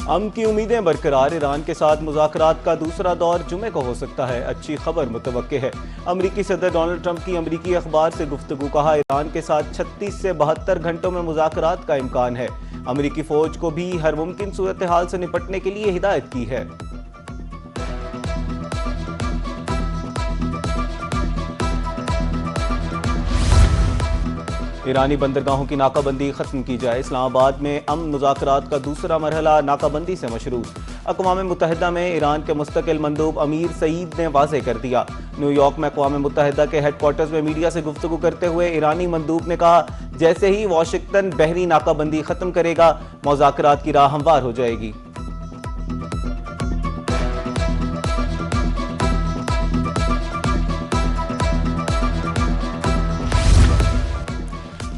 अमन की उम्मीदें बरकरार, ईरान के साथ मुज़ाकरात का दूसरा दौर जुमे को हो सकता है। अच्छी खबर मुतवक्के है। अमरीकी सदर डोनाल्ड ट्रंप की अमरीकी अखबार से गुफ्तगू, कहा ईरान के साथ 36 से 72 घंटों में मुज़ाकरात का इम्कान है। अमरीकी फौज को भी हर मुमकिन सूरत हाल से निपटने के लिए हिदायत की है। ईरानी बंदरगाहों की नाकाबंदी खत्म की जाए। इस्लामाबाद में अमन मुज़ाकरात का दूसरा मरहला नाकाबंदी से मशरू। अक़वाम मुत्तहिदा में ईरान के मुस्तकिल मंदूब अमीर सईद ने वाज़ेह कर दिया। न्यूयॉर्क में अक़वाम मुत्तहिदा के हेडक्वार्टर्स में मीडिया से गुफ्तगू करते हुए ईरानी मंदूब ने कहा, जैसे ही वाशिंगटन बहरी नाकाबंदी खत्म करेगा, मुज़ाकरात की राह हमवार हो जाएगी।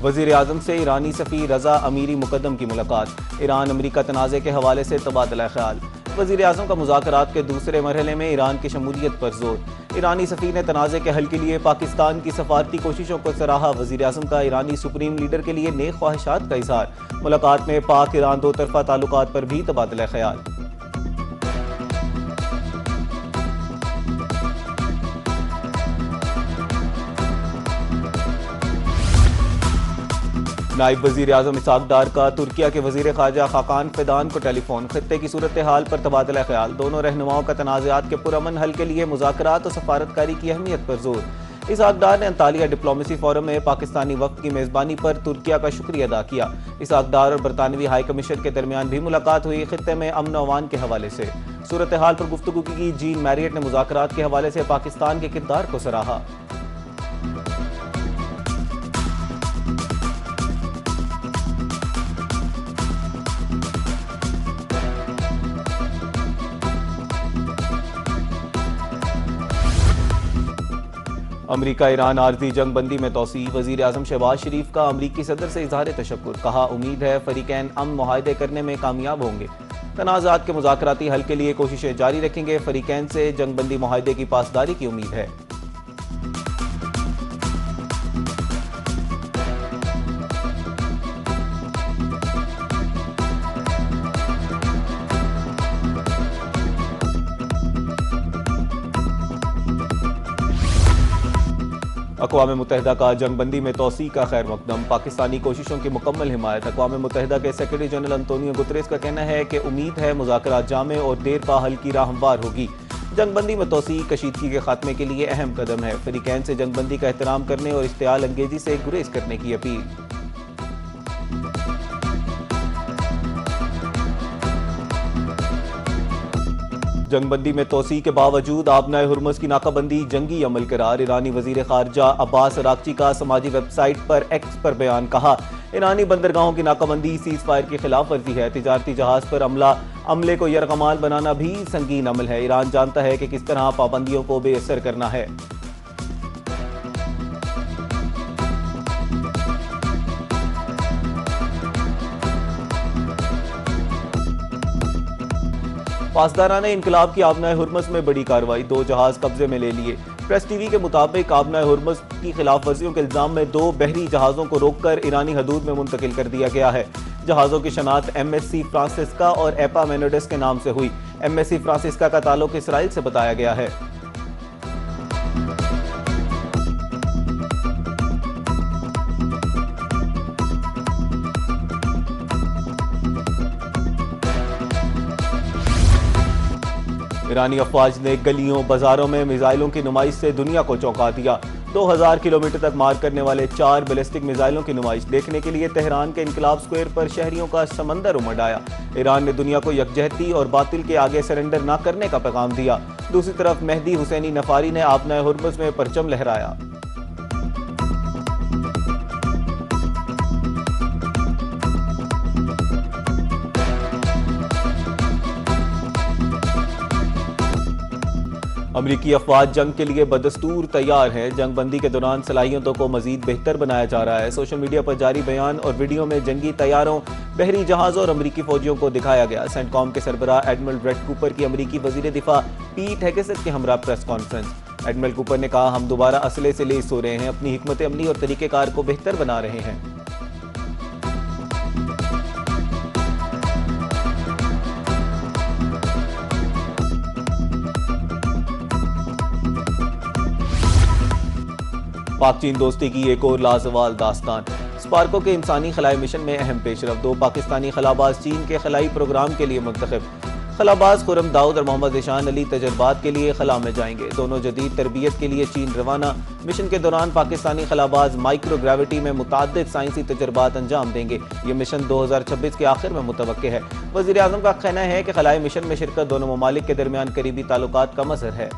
वज़ीर आज़म से ईरानी सफ़ीर रज़ा अमीरी मुक़द्दम की मुलाकात। ईरान अमरीका तनाज़े के हवाले से तबादला ख्याल। वज़ीर आज़म का मुज़ाकरात के दूसरे मरहले में ईरान की शमूलियत पर जोर। ईरानी सफ़ीर ने तनाज़े के हल के लिए पाकिस्तान की सफारती कोशिशों को सराहा। वज़ीर आज़म का ईरानी सुप्रीम लीडर के लिए नेक ख्वाहिशात का इज़हार। मुलाकात में पाक ईरान दो तरफ़ा ताल्लुकात पर भी तबादला ख्याल। नायब वज़ीर आज़म इसहाक डार का तुर्किया के वज़ीर ख़ारजा खाकान फ़िदान को टेलीफोन। खित्ते की सूरत हाल पर तबादला ख्याल। दोनों रहनुमाओं का तनाज़ात के पुरअमन हल के लिए मुज़ाकरात और सफारतकारी की अहमियत पर जोर। इसहाक डार ने अंतालिया डिप्लोमेसी फोरम में पाकिस्तानी वफ़द की मेज़बानी पर तुर्किया का शुक्रिया अदा किया। इसहाक डार और बरतानवी हाई कमीशन के दरमियान भी मुलाकात हुई। खित्ते में अमन व अमान के हवाले से सूरत हाल पर गुफ्तगू की। जीन मैरियट ने मुज़ाकरात के हवाले से पाकिस्तान के किरदार को सराहा। अमरीका ईरान आर्जी जंग बंदी में तोसी। वज़ीर आज़म शहबाज शरीफ का अमरीकी सदर से इज़हार तशक्कुर। कहा, उम्मीद है फ़रीक़ैन अमन मुआहदे करने में कामयाब होंगे। तनाज़ात के मुज़ाकराती हल के लिए कोशिशें जारी रखेंगे। फ़रीक़ैन से जंग बंदी मुआहदे की पासदारी की उम्मीद है। अक़वाम मुत्तहिदा का जंगबंदी में तोसी का खैर मकदम। पाकिस्तानी कोशिशों की मुकम्मल हिमायत। अक़वाम मुत्तहिदा के सेक्रेटरी जनरल अंतोनियो गुतरेस का कहना है कि उम्मीद है मुज़ाकरात जामे और देर पा हल की राह हमवार होगी। जंगबंदी में तोसी कशीदगी के खात्मे के लिए अहम कदम है। फ़रीक़ैन से जंगबंदी का एहतराम करने और इश्तियाल अंगेजी से गुरेज करने की अपील। जंगबंदी में तोसी के बावजूद आबनाए हुर्मुज़ की नाकाबंदी जंगी अमल करार। ईरानी वज़ीर ख़ारजा अब्बास अराग़ची का समाजी वेबसाइट पर एक्स पर बयान। कहा, ईरानी बंदरगाहों की नाकाबंदी सीज़ फायर की खिलाफ वर्जी है। तिजारती जहाज़ पर अमले को यरगमाल बनाना भी संगीन अमल है। ईरान जानता है कि किस तरह पाबंदियों को बेअसर करना है। पासदाराने इनकलाब की आबनाए हुर्मुज़ में बड़ी कार्रवाई। 2 जहाज कब्जे में ले लिए। प्रेस टीवी के मुताबिक आबनाए हुर्मुज़ की खिलाफ वर्जियों के इल्जाम में 2 बहरी जहाज़ों को रोककर ईरानी हदूद में मुंतकिल कर दिया गया है। जहाज़ों की शनाख्त MSC फ्रांसिस्का और एपा मेनोडिस के नाम से हुई। MSC फ्रांसिस्का का ताल्लुक इसराइल से बताया गया है। ईरानी अफवाज ने गलियों बाजारों में मिसाइलों की नुमाइश से दुनिया को चौंका दिया। 2000 किलोमीटर तक मार करने वाले 4 बैलिस्टिक मिसाइलों की नुमाइश देखने के लिए तेहरान के इनकलाब स्क्वायर पर शहरियों का समंदर उमड़ आया। ईरान ने दुनिया को यकजहती और बातिल के आगे सरेंडर न करने का पैगाम दिया। दूसरी तरफ मेहदी हुसैनी नफारी ने आबनाए हुर्मुज़ में परचम लहराया। अमरीकी अफवाज जंग के लिए बदस्तूर तैयार हैं। जंग बंदी के दौरान सलाहियतों को मजीद बेहतर बनाया जा रहा है। सोशल मीडिया पर जारी बयान और वीडियो में जंगी तैयारों, बहरी जहाज़ों और अमरीकी फौजियों को दिखाया गया। सेंटकॉम के सरबराह एडमिरल ब्रेट कूपर की अमरीकी वजीर दिफा पीट हेगेसेट के हमरा प्रेस कॉन्फ्रेंस। एडमिरल कूपर ने कहा, हम दोबारा असले से लेस हो रहे हैं, अपनी हिकमत अमली और तरीक़ेकार को बेहतर बना रहे हैं। पाक चीन दोस्ती की एक और लाजवाल दास्तान। स्पार्को के इंसानी खलाई मिशन में अहम पेशरफ। 2 पाकिस्तानी खलाबाज चीन के खलाई प्रोग्राम के लिए मुंतखब। खलाबाज खुरम दाऊद और मोहम्मद ईशान अली तजर्बात के लिए खला में जाएंगे। दोनों जदीद तरबियत के लिए चीन रवाना। मिशन के दौरान पाकिस्तानी खलाबाज माइक्रोग्रेविटी में मुताद्दिद साइंसी तजर्बात अंजाम देंगे। ये मिशन 2026 के आखिर में मुतवक्के है। वज़ीर आज़म का कहना है कि खलाई मिशन में शिरकत दोनों ममालिक के दरमियान करीबी ताल्लुकात का मज़हर है।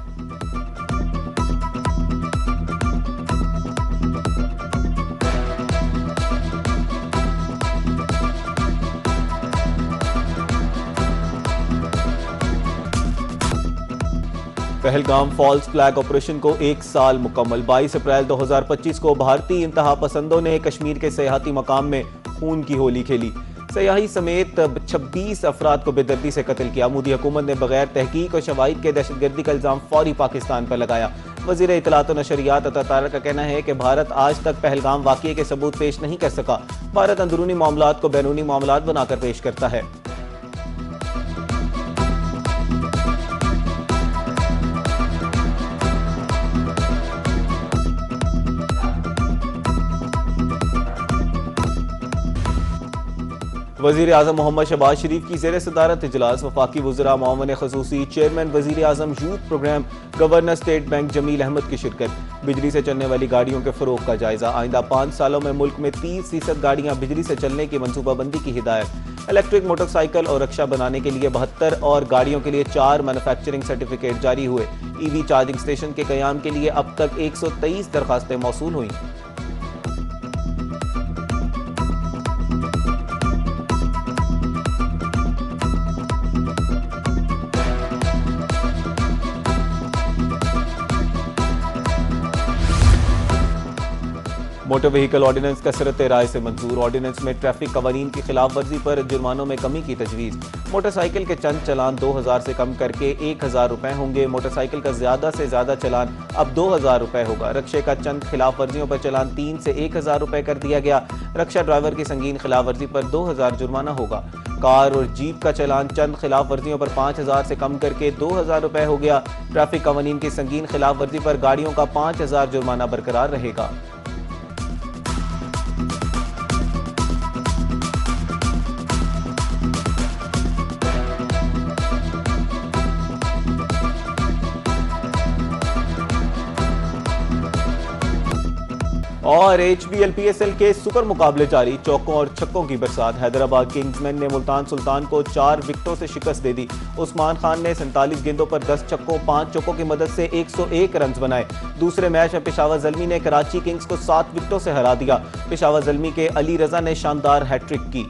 पहलगाम फॉल्स फ्लैग ऑपरेशन को 1 साल मुकम्मल। 22 अप्रैल 2025 को भारतीय इंतहा पसंदों ने कश्मीर के सयाहती मकाम में खून की होली खेली। सयाही समेत 26 अफराद को बेदर्दी से कत्ल किया। मोदी हुकूमत ने बगैर तहकीक और शवाहिद के दहशतगर्दी का इल्जाम फौरी पाकिस्तान पर लगाया। वज़ीर इत्तलात और नशरियात अता तारक का कहना है कि भारत आज तक पहलगाम वाक़ये के सबूत पेश नहीं कर सका। भारत अंदरूनी मामलात को बैरूनी मामलात बनाकर पेश करता है। वज़ीर आज़म मोहम्मद शहबाज शरीफ की ज़ेर सदारत इजलास। वफाकी वज़रा मामले ख़ुसूसी चेयरमैन वज़ीर आज़म youth program governor state bank Jameel Ahmed की शिरकत। बिजली से चलने वाली गाड़ियों के फ़रोग़ का जायज़ा। आइंदा 5 सालों में मुल्क में 30% गाड़ियाँ बिजली से चलने की मनसूबाबंदी की हिदायत। इलेक्ट्रिक मोटरसाइकिल और रक्षा बनाने के लिए 72 और गाड़ियों के लिए 4 मैन्युफैक्चरिंग सर्टिफिकेट जारी हुए। EV चार्जिंग स्टेशन के क़याम के लिए अब तक 123 दरखास्तें मौसूल हुई। मोटर व्हीकल ऑर्डिनेंस कसरत राय से मंजूर। ऑर्डिनेंस में ट्रैफिक कवानीन की खिलाफ वर्जी पर जुर्मानों में कमी की तजवीज़। मोटरसाइकिल के चंद चलान 2000 से कम करके 1000 रुपये होंगे। मोटरसाइकिल का ज़्यादा से ज़्यादा चलान अब 2000 रुपये होगा। रक्शे का चंद खिलाफ वर्जियों पर चलान 3 से 1000 रुपये कर दिया गया। रक्षा ड्राइवर की संगीन खिलाफ वर्जी पर 2000 जुर्माना होगा। कार और जीप का चलान चंद खिलाफ वर्जियों पर 5000 से कम करके 2000 रुपये हो गया। ट्रैफिक कवानीन की संगीन खिलाफ वर्जी पर गाड़ियों का 5000 जुर्माना बरकरार रहेगा। और HBL PSL के सुपर मुकाबले जारी। चौकों और छक्कों की बरसात। हैदराबाद किंग्समैन ने मुल्तान सुल्तान को 4 विकेटों से शिकस्त दे दी। उस्मान खान ने 47 गेंदों पर 10 छक्कों 5 चौकों की मदद से 101 रन बनाए। दूसरे मैच में पेशावर ज़ल्मी ने कराची किंग्स को 7 विकेटों से हरा दिया। पेशावर ज़ल्मी के अली रजा ने शानदार हैट्रिक की।